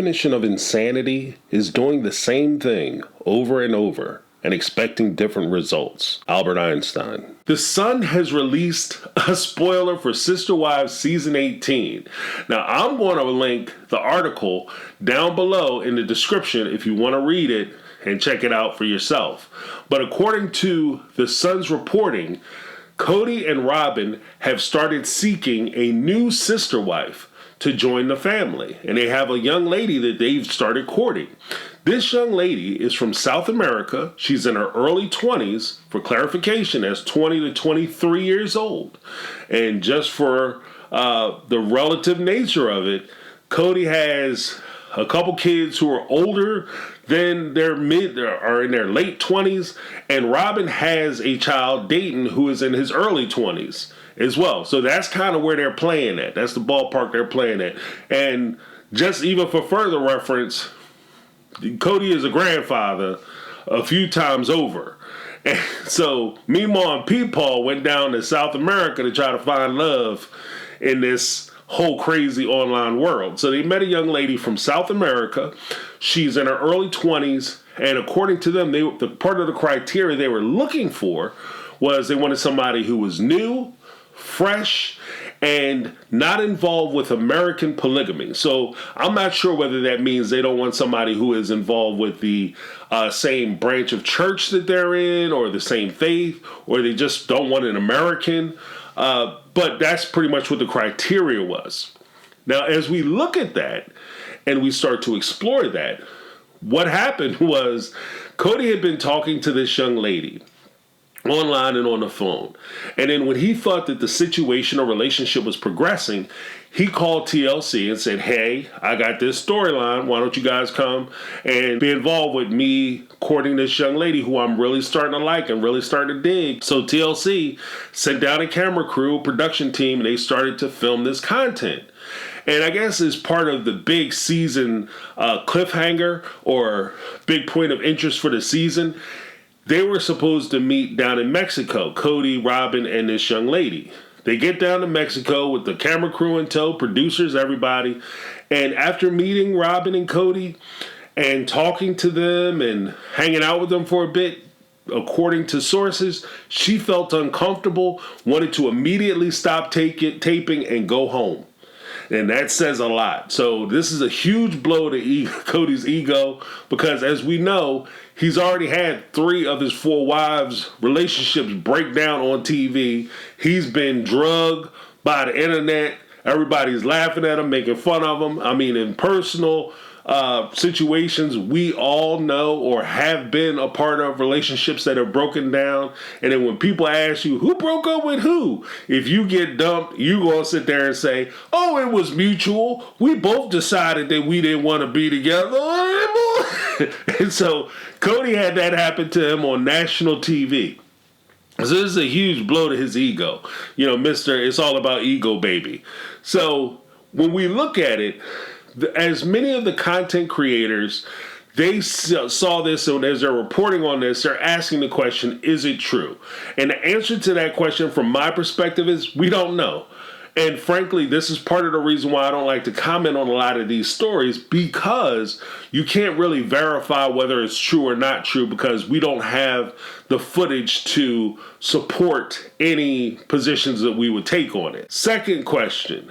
definition of insanity is doing the same thing over and over and expecting different results. Albert Einstein. The Sun has released a spoiler for Sister Wives Season 18. Now, I'm going to link the article down below in the description if you want to read it and check it out for yourself. But according to the Sun's reporting, Kody and Robyn have started seeking a new sister wife to join the family. And they have a young lady that they've started courting. This young lady is from South America. She's in her early 20s. For clarification, that's 20 to 23 years old. And just for the relative nature of it, Kody has a couple kids who are older than are in their late 20s. And Robyn has a child, Dayton, who is in his early 20s as well. So that's kind of where they're playing at. That's the ballpark they're playing at. And just even for further reference, Kody is a grandfather a few times over. And so Meemaw and Peepaw went down to South America to try to find love in this whole crazy online world. So they met a young lady from South America. She's in her early 20s. And according to them, the part of the criteria they were looking for was they wanted somebody who was new, fresh, and not involved with American polygamy. So I'm not sure whether that means they don't want somebody who is involved with the same branch of church that they're in or the same faith, or they just don't want an American. But that's pretty much what the criteria was. Now, as we look at that and we start to explore that, what happened was Kody had been talking to this young lady online and on the phone. And then when he thought that the situation or relationship was progressing, he called TLC and said, hey, I got this storyline. Why don't you guys come and be involved with me courting this young lady who I'm really starting to like and really starting to dig. So TLC sent down a camera crew, production team, and they started to film this content. And I guess as part of the big season cliffhanger or big point of interest for the season, they were supposed to meet down in Mexico, Kody, Robyn, and this young lady. They get down to Mexico with the camera crew in tow, producers, everybody. And after meeting Robyn and Kody and talking to them and hanging out with them for a bit, according to sources, she felt uncomfortable, wanted to immediately stop taping and go home. And that says a lot. So this is a huge blow to Kody's ego because, as we know, he's already had 3 of his 4 wives' relationships break down on TV. He's been drugged by the internet. Everybody's laughing at him, making fun of him. I mean, in personal situations, we all know or have been a part of relationships that have broken down. And then when people ask you, who broke up with who? If you get dumped, you going to sit there and say, oh, it was mutual. We both decided that we didn't want to be together. And so Kody had that happen to him on national TV. So this is a huge blow to his ego. You know, it's all about ego, baby. So when we look at it, as many of the content creators, they saw this, and as they're reporting on this, they're asking the question, is it true? And the answer to that question from my perspective is we don't know. And frankly, this is part of the reason why I don't like to comment on a lot of these stories, because you can't really verify whether it's true or not true because we don't have the footage to support any positions that we would take on it. Second question.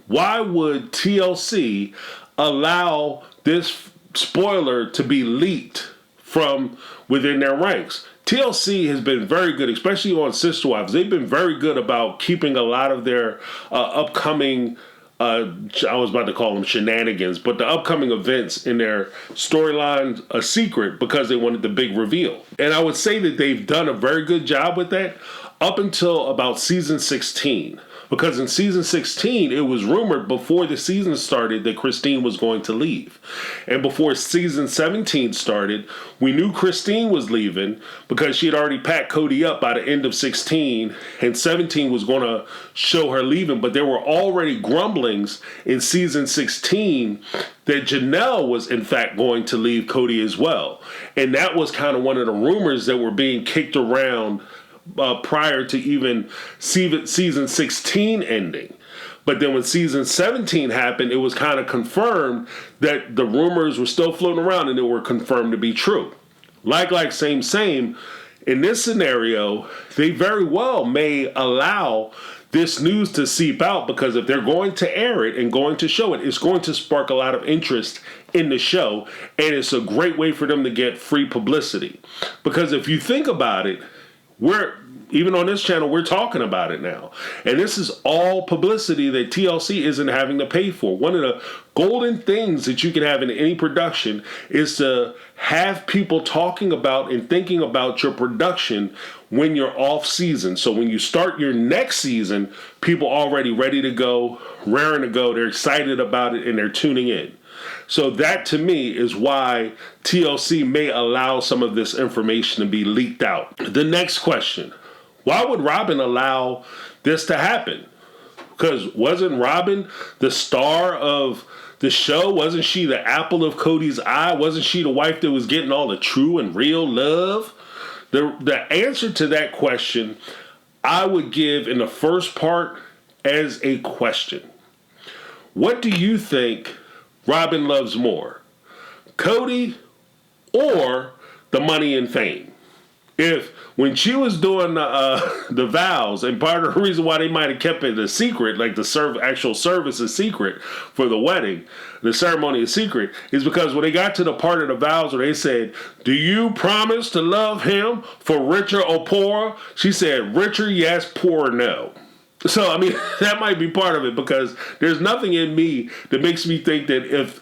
Why would TLC allow this spoiler to be leaked from within their ranks? TLC has been very good, especially on Sister Wives. They've been very good about keeping a lot of their upcoming, I was about to call them shenanigans, but the upcoming events in their storyline a secret because they wanted the big reveal. And I would say that they've done a very good job with that up until about season 16. Because in season 16, it was rumored before the season started that Christine was going to leave. And before season 17 started, we knew Christine was leaving because she had already packed Kody up by the end of 16, and 17 was going to show her leaving. But there were already grumblings in season 16 that Janelle was in fact going to leave Kody as well. And that was kind of one of the rumors that were being kicked around prior to even season 16 ending. But then when season 17 happened, it was kind of confirmed that the rumors were still floating around and they were confirmed to be true. Like, same. In this scenario, they very well may allow this news to seep out, because if they're going to air it and going to show it, it's going to spark a lot of interest in the show, and it's a great way for them to get free publicity. Because if you think about it, even on this channel, we're talking about it now. And this is all publicity that TLC isn't having to pay for. One of the golden things that you can have in any production is to have people talking about and thinking about your production when you're off season. So when you start your next season, people already ready to go, raring to go, they're excited about it, and they're tuning in. So that, to me, is why TLC may allow some of this information to be leaked out. The next question: why would Robyn allow this to happen? Because wasn't Robyn the star of the show? Wasn't she the apple of Kody's eye? Wasn't she the wife that was getting all the true and real love? The answer to that question, I would give in the first part as a question. What do you think Robyn loves more, Kody or the money and fame? If when she was doing the vows, and part of the reason why they might have kept it a secret, like the actual service is secret for the wedding, the ceremony is secret, is because when they got to the part of the vows where they said, "Do you promise to love him for richer or poorer?" She said, "Richer, yes, poorer, no." So, I mean, that might be part of it, because there's nothing in me that makes me think that if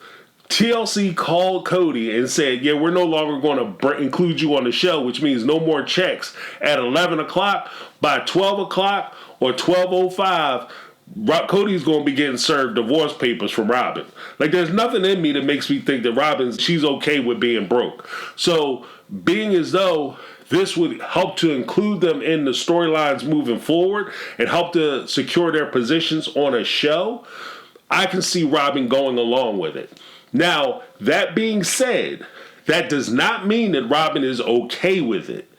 TLC called Kody and said, "Yeah, we're no longer going to include you on the show," which means no more checks at 11 o'clock, by 12 o'clock or 12:05, Kody's going to be getting served divorce papers from Robyn. Like, there's nothing in me that makes me think that she's okay with being broke. So, being as though this would help to include them in the storylines moving forward and help to secure their positions on a show, I can see Robyn going along with it. Now, that being said, that does not mean that Robyn is okay with it.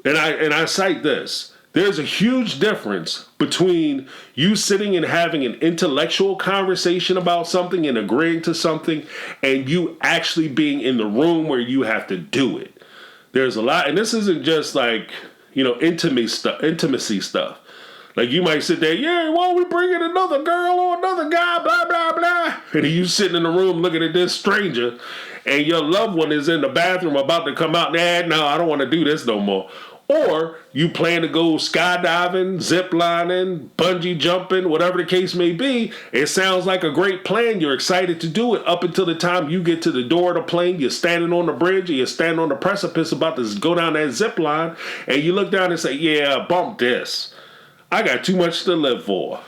And I cite this. There's a huge difference between you sitting and having an intellectual conversation about something and agreeing to something, and you actually being in the room where you have to do it. There's a lot, and this isn't just like, intimacy stuff. Like, you might sit there, "Yeah, well, we bring in another girl or another guy, blah, blah, blah." And you sitting in the room looking at this stranger, and your loved one is in the bathroom about to come out, "No, I don't want to do this no more." Or you plan to go skydiving, zip lining, bungee jumping, whatever the case may be. It sounds like a great plan. You're excited to do it up until the time you get to the door of the plane. You're standing on the bridge, or you're standing on the precipice about to go down that zip line. And you look down and say, "Yeah, bump this. I got too much to live for."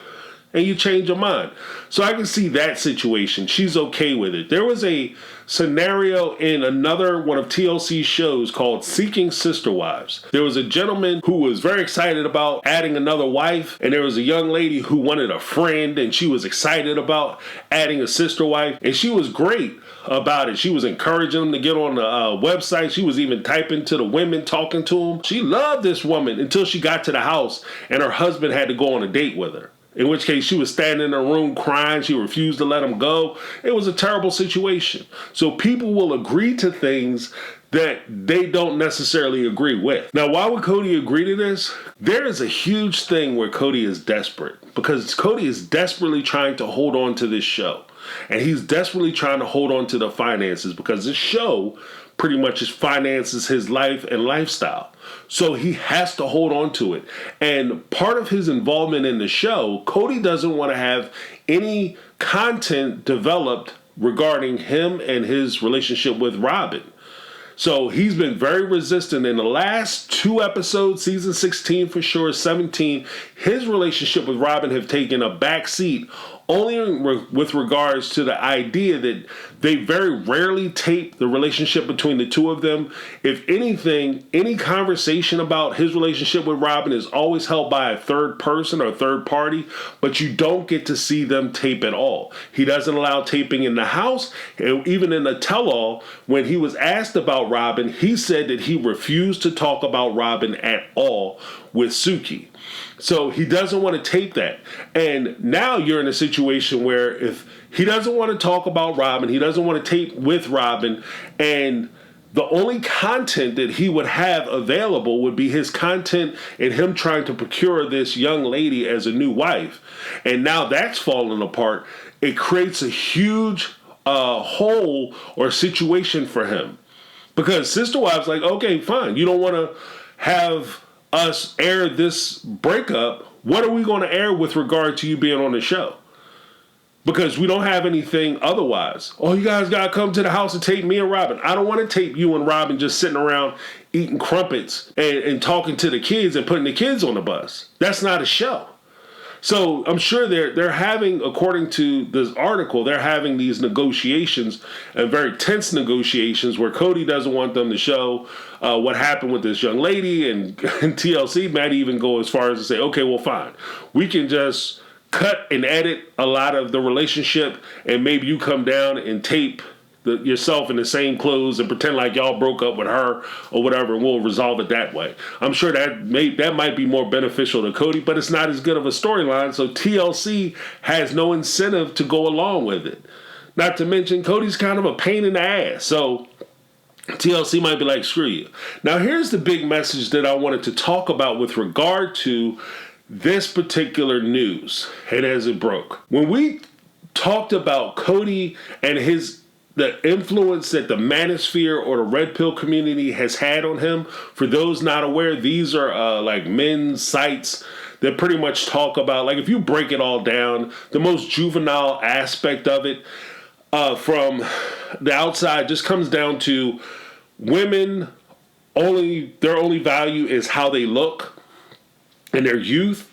And you change your mind. So I can see that situation. She's okay with it. There was a scenario in another one of TLC's shows called Seeking Sister Wives. There was a gentleman who was very excited about adding another wife, and there was a young lady who wanted a friend, and she was excited about adding a sister wife, and she was great about it. She was encouraging them to get on the website. She was even typing to the women, talking to them. She loved this woman until she got to the house and her husband had to go on a date with her. In which case she was standing in her room crying. She refused to let him go. It was a terrible situation. So people will agree to things that they don't necessarily agree with. Now, why would Kody agree to this? There is a huge thing where Kody is desperate, because Kody is desperately trying to hold on to this show. And he's desperately trying to hold on to the finances, because this show pretty much finances his life and lifestyle. So he has to hold on to it. And part of his involvement in the show, Kody doesn't want to have any content developed regarding him and his relationship with Robyn. So he's been very resistant. In the last 2 episodes, season 16 for sure, 17, his relationship with Robyn have taken a back seat, only with regards to the idea that they very rarely tape the relationship between the two of them. If anything, any conversation about his relationship with Robyn is always held by a third person or a third party, but you don't get to see them tape at all. He doesn't allow taping in the house. Even in the tell-all, when he was asked about Robyn, he said that he refused to talk about Robyn at all with Suki. So he doesn't want to tape that. And now you're in a situation where if he doesn't want to talk about Robyn, he doesn't want to tape with Robyn, and the only content that he would have available would be his content and him trying to procure this young lady as a new wife. And now that's falling apart. It creates a huge hole or situation for him. Because Sister Wives like, okay, fine. You don't want to have us air this breakup. What are we going to air with regard to you being on the show? Because we don't have anything otherwise. Oh, you guys got to come to the house and tape me and Robyn. I don't want to tape you and Robyn just sitting around eating crumpets and talking to the kids and putting the kids on the bus. That's not a show. So I'm sure they're having, according to this article, they're having these negotiations, and very tense negotiations, where Kody doesn't want them to show what happened with this young lady, and TLC might even go as far as to say, okay, well, fine. We can just cut and edit a lot of the relationship, and maybe you come down and tape yourself in the same clothes and pretend like y'all broke up with her or whatever, and we'll resolve it that way. I'm sure that might be more beneficial to Kody, but it's not as good of a storyline, so TLC has no incentive to go along with it. Not to mention, Cody's kind of a pain in the ass, so TLC might be like, screw you. Now, here's the big message that I wanted to talk about with regard to this particular news, and as it broke. When we talked about Kody and the influence that the manosphere or the red pill community has had on him, for those not aware, these are like men's sites that pretty much talk about, like, if you break it all down, the most juvenile aspect of it from the outside just comes down to women their only value is how they look in their youth,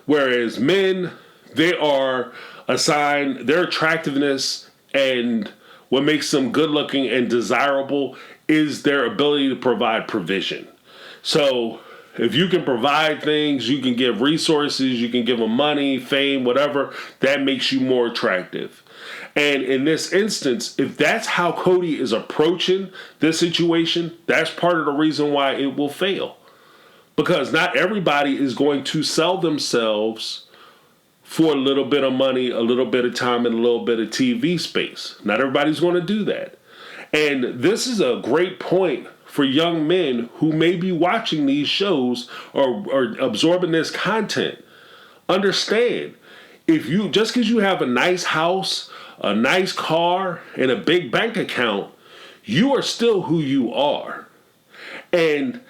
whereas men, they are assigned their attractiveness, and what makes them good looking and desirable is their ability to provide provision. So if you can provide things, you can give resources, you can give them money, fame, whatever, that makes you more attractive. And in this instance, if that's how Kody is approaching this situation, that's part of the reason why it will fail. Because not everybody is going to sell themselves for a little bit of money, a little bit of time, and a little bit of TV space. Not everybody's going to do that. And this is a great point for young men who may be watching these shows or absorbing this content. Understand, just because you have a nice house, a nice car, and a big bank account, you are still who you are. And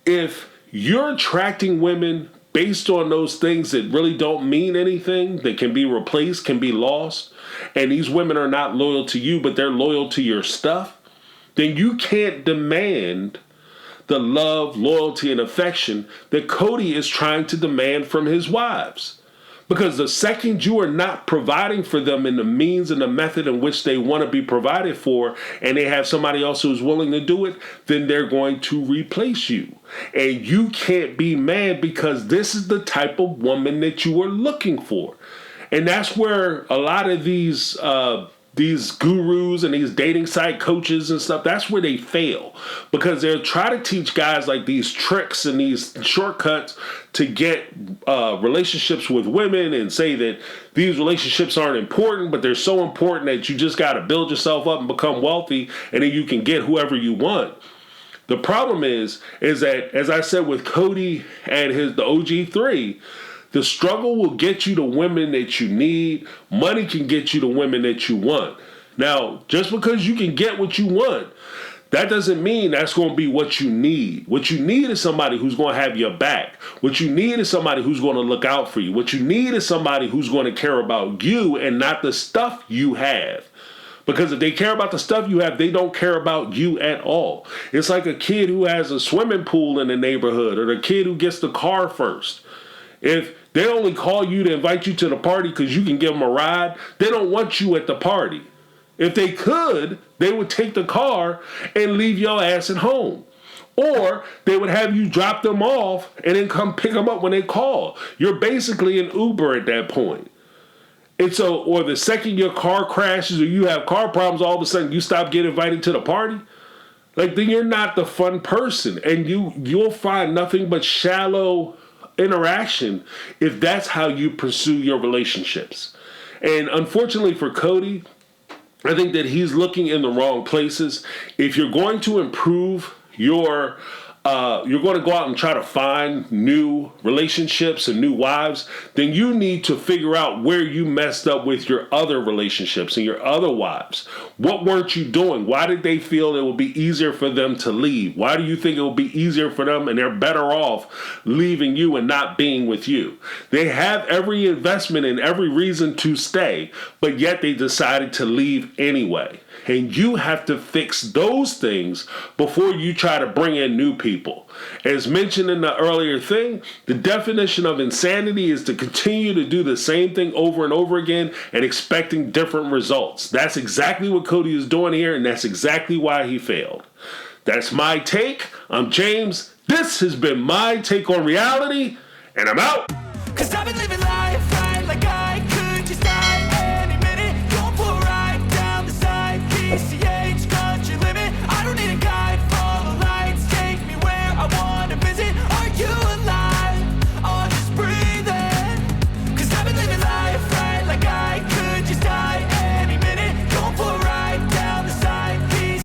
if you're attracting women based on those things that really don't mean anything, that can be replaced, can be lost, and these women are not loyal to you, but they're loyal to your stuff, then you can't demand the love, loyalty, and affection that Kody is trying to demand from his wives. Because the second you are not providing for them in the means and the method in which they want to be provided for, and they have somebody else who's willing to do it, then they're going to replace you. And you can't be mad, because this is the type of woman that you are looking for. And that's where a lot of these gurus and these dating site coaches and stuff, that's where they fail, because they'll try to teach guys like these tricks and these shortcuts to get relationships with women, and say that these relationships aren't important, but they're so important that you just got to build yourself up and become wealthy, and then you can get whoever you want. The problem is that, as I said with Kody and the OG3, the struggle will get you the women that you need. Money can get you the women that you want. Now, just because you can get what you want, that doesn't mean that's going to be what you need. What you need is somebody who's going to have your back. What you need is somebody who's going to look out for you. What you need is somebody who's going to care about you and not the stuff you have. Because if they care about the stuff you have, they don't care about you at all. It's like a kid who has a swimming pool in the neighborhood, or the kid who gets the car first. If they only call you to invite you to the party because you can give them a ride, they don't want you at the party. If they could, they would take the car and leave your ass at home. Or they would have you drop them off and then come pick them up when they call. You're basically an Uber at that point. And so, or the second your car crashes or you have car problems, all of a sudden you stop getting invited to the party. Like, then you're not the fun person, and you'll find nothing but shallow interaction if that's how you pursue your relationships. And unfortunately for Kody, I think that he's looking in the wrong places. If you're going to improve you're going to go out and try to find new relationships and new wives, then you need to figure out where you messed up with your other relationships and your other wives. What weren't you doing? Why did they feel it would be easier for them to leave? Why do you think it would be easier for them and they're better off leaving you and not being with you? They have every investment and every reason to stay, but yet they decided to leave anyway. And you have to fix those things before you try to bring in new people. As mentioned in the earlier thing, the definition of insanity is to continue to do the same thing over and over again and expecting different results. That's exactly what Kody is doing here, and that's exactly why he failed. That's my take. I'm James. This has been my take on reality, and I'm out. 'Cause I've been living life right like I